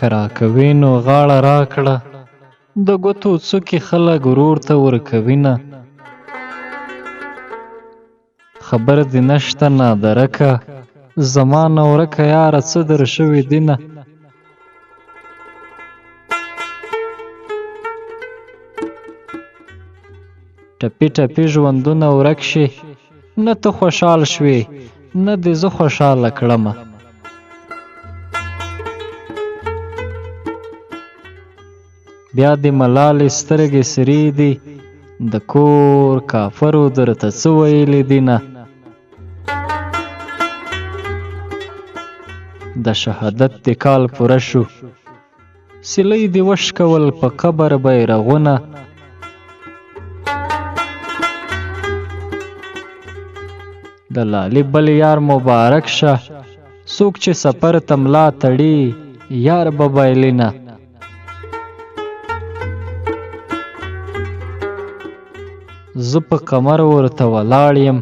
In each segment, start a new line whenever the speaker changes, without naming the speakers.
که راکوي نو غاړه راکړه د ګوتو څوکې خلک ورور ته ورکوینه خبر دې نشته نادرکه زما نه ورکه یاره څه در شوي دینه ټپي ټپي ژوندونه ورک شي نه ته خوشحال شوې نه دې زه خوشحاله کړمه بیا دې ملالې سترګې سرې دي د کور کافرو درته څه ویلي دینه د شهادت دې کال پوره شو سیلۍ دې وشکول په قبر بیرغونه د لالي بل یار مبارک شه څوک چې سفر ته ملا تړي یار به بایلینه زه په کمر ورته ولاړ یم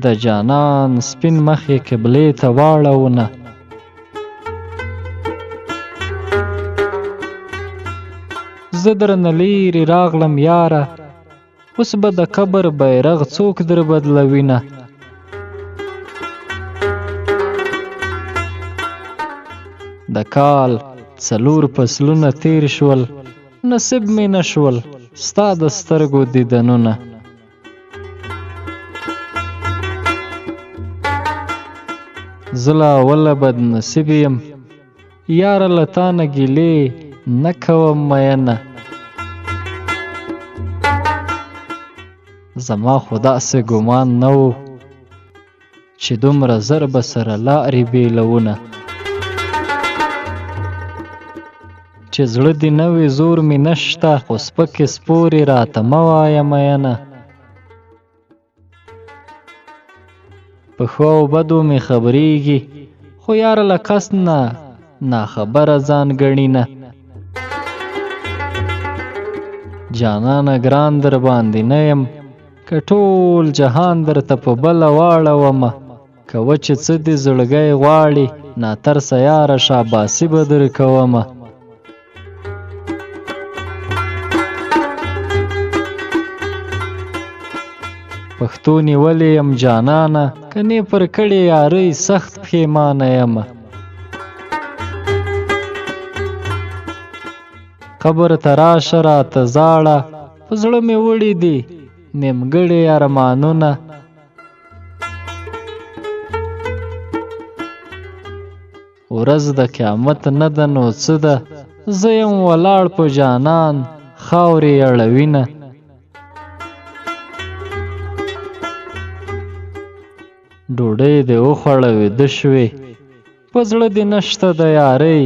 د جانان سپین مخ یې قبلې ته واړونه زه درنه لیرې راغلم یاره اوس به د قبر بیرغ څوک در بدلوینه د کال 4 فصلونه تیر شول نصیب مې نشول ستا د سترګو دیدنونه زه له اوله بد نصیب یم یاره له تا نه ګیلې نه کوم مینه زما خو داسې ګمان نه و چې دومره زر به سره لارې بیلونه چې زړه دې نه وي زور مې نشته خو سپکې سپورې راته مه وایه مینه په ښو او بدو مې خبرېږي خو یاره له کس نه ناخبره ځان ګڼینه جانانه ګران در باندې نه یم که ټول جهان درته په بله واړومه کوه چې څه دې زړګی غواړي ناترسه یاره شاباسي به در کومه پښتو نیولې یم جانانه کنې پر کړې یارۍ سخت پښیمانه یمه قبر ته راشه راته زاړه په زړه مې وړي دي نیمګړې ارمانونه ورځ د قیامت نه ده نو څه ده زه یم ولاړ په جانان خاورې اړوینه ډوډۍ دې وخوړه ویده شوې په زړه دې نشته د یارۍ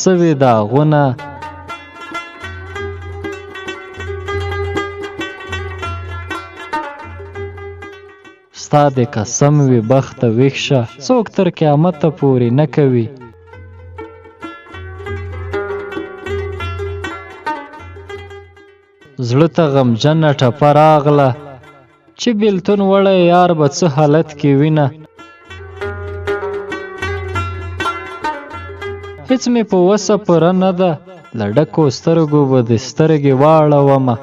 سوي داغونه ستا دې قسم وي بخته ویښ شه څوک تر قیامته پورې نه کوي زړه ته غمجنه ټپه راغله چې بیلتون وړی یار به څه حالت کې وینه هیڅ مې په وسه پوره نه ده له ډکو سترګو به دې سترګې واړومه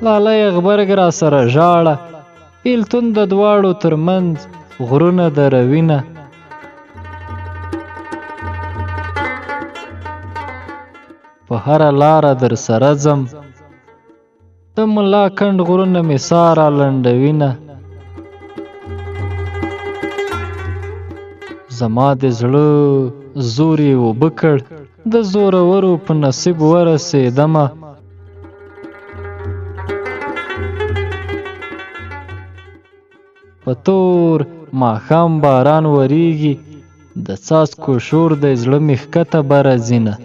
لالی غبرګ را سره ژاړه بیلتون د دواړو ترمنځ غرونه دروینه په هره لاره در سره ځم د ملا کنډ غرونه مې ساره لنډوینه زما د زړه زور یې اوبه کړ د زورورو په نصیب ورسېدمه په تور ماښام باران وریږي د څاڅکو شور د زړه مې ښکته بره ځینه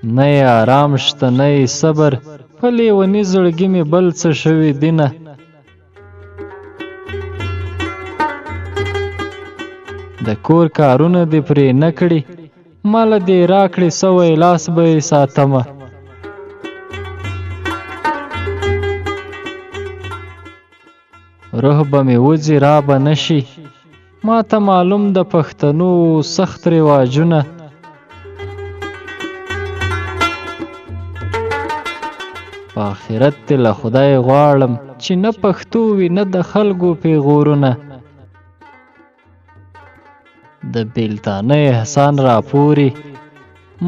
نه یې آرام شته نه یې صبر په لیوني زړګي مې بل څه شوي دینه د کور کارونه دې پرې نه کړي ماله دې راکړي سوی لاس به یې ساتمه روح به مې وځي را به نشي، ما ته معلوم د پښتنو سخت رواجونه. په آخرت دې له خدای غواړم چې نه پښتو وي نه د خلکو پیغورونه. د بیلتانه احسان راپوري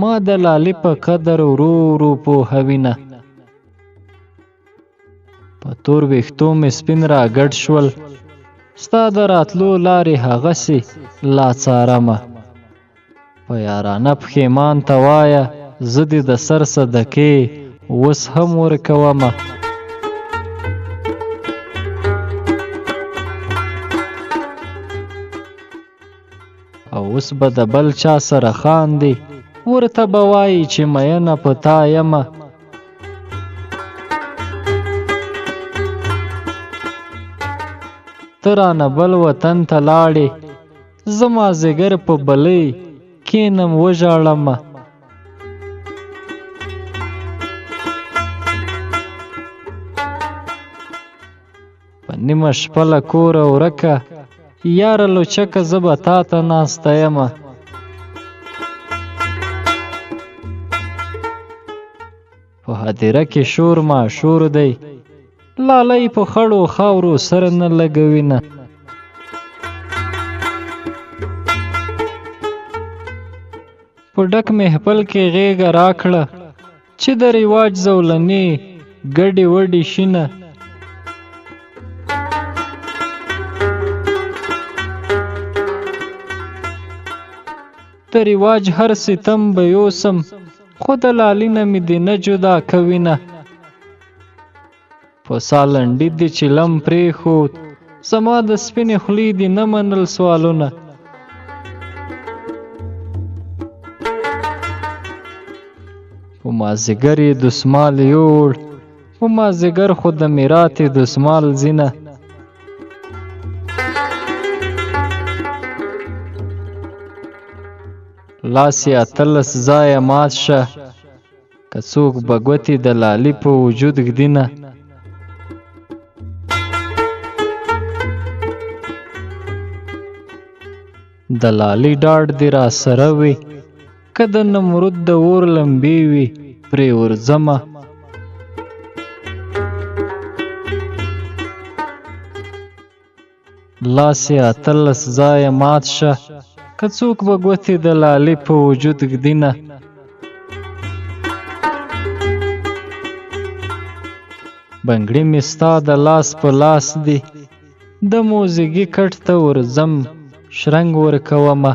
ما د لالي په قدر ورو ورو پوهوینه. په تور ویښتو مې سپین را ګډ شول، ستا د راتلو لارې هغسې لا څارمه. په یارانه پښیمان ته وایه زه دې د سر صدقې اوس هم ورکومه. او اوس به د بل چا سره خاندي، ورته به وایي چې مینه په تا یمه. ته رانه بل وطن ته لاړې، زه مازدیګر په بلۍ کینم وژاړمه. په نیمه شپه له کوره ورکه، یاره لوچکه زه به تا ته ناسته یمه. په هدیره کې شور ماشور دی، لالی په خړو خاورو سر نه لګوینه. په ډک محفل کې غېږه راکړه چې د رواج زولنې ګډې وډې شینه. د رواج هر ستم به یوسم، خو د لالي نه مې دې نه جدا کوینه. په سالنډي دې چې لم پرېښود، زما د سپینې خولې دې نه منل سوالونه. په مازدیګر یې دسمال یوړ، په مازدیګر خو د میرات یې دسمال ځینه. لاس یې 18 ځایه مات شه، که څوک به ګوتې د لالي په وجود ږدینه. د لالي ډاډ دې را سره وي، که د نمرود د اور لمبې وي پرې ورځمه. لاس یې 18 ځایه مات شه، که څوک به ګوتې د لالي په وجود ږدینه. بنګړي مې ستا د لاس په لاس دي، د موزیګي کټ ته ورځم شرنګ ورکومه.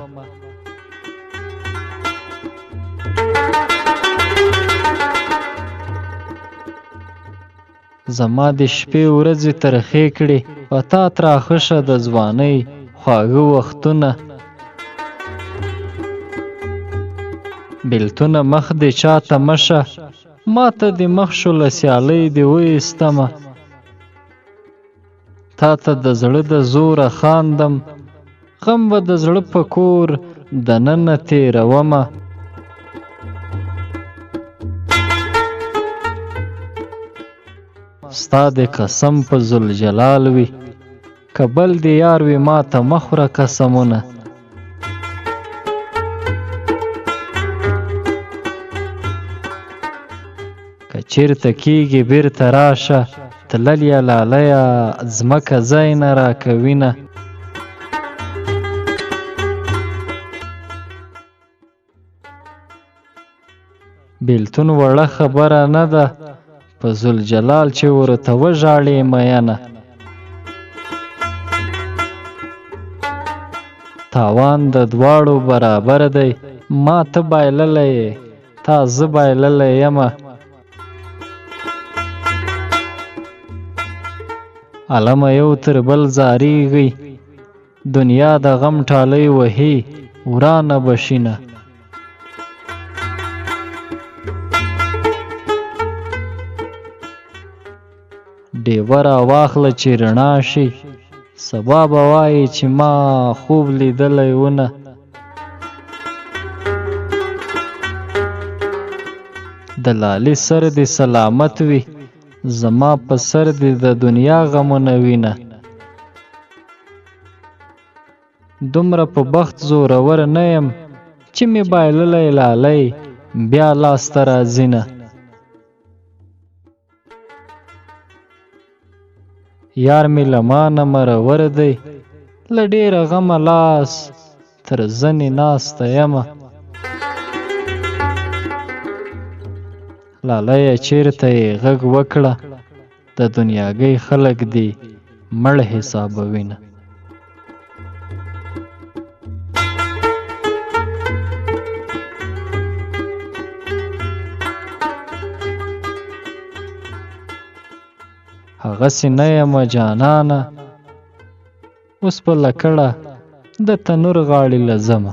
زما د شپې ورځې ترخې کړې، په تا تراخه شه د ځوانۍ خواږه وختونه. بیلتونه مخ دې چاته مشه، ما ته دې مخ شو له سیالۍ دې وایستمه. تا ته د زړه د زوره خاندم، غم به د زړه په کور دننه تېرومه. ستا د قسم په ذوالجلال وي، که بل دې یار وي ما ته مه خوره قسمونه. که چېرته کېږي بېرته راشه، تلليه لالیه ځمکه ځای نه راکوینه. بیلتون وړه خبره نه ده، په ذوالجلال چې ورته وژاړې مینه. تاوان د دواړو برابر دی، ما ته بایللی یې تا زه بایللی یمه. علمه یو تر بل زاریږئ، دنیا د غم ټالۍ وهي ورانه بشینه. ډیوه را واخله چې رڼا شي، سبا به وایي چې ما خوب لیدلی ونه. د لالي سر دې سلامت وي، زما په سر دې د دنیا غمونه وینه. دومره په بخت زورور نه یم چې مې بایللی لالی بیا لاسته راځي نه. یار مې له مانه مرور دی له ډېره غمه لاس تر زنې ناسته یمه. لالیه چېرته یې غږ وکړه د دنیاګۍ خلک دې مړ حسابوینه. هغسې نه یمه جانانه اوس په لکړه د تنور غاړې لځمه.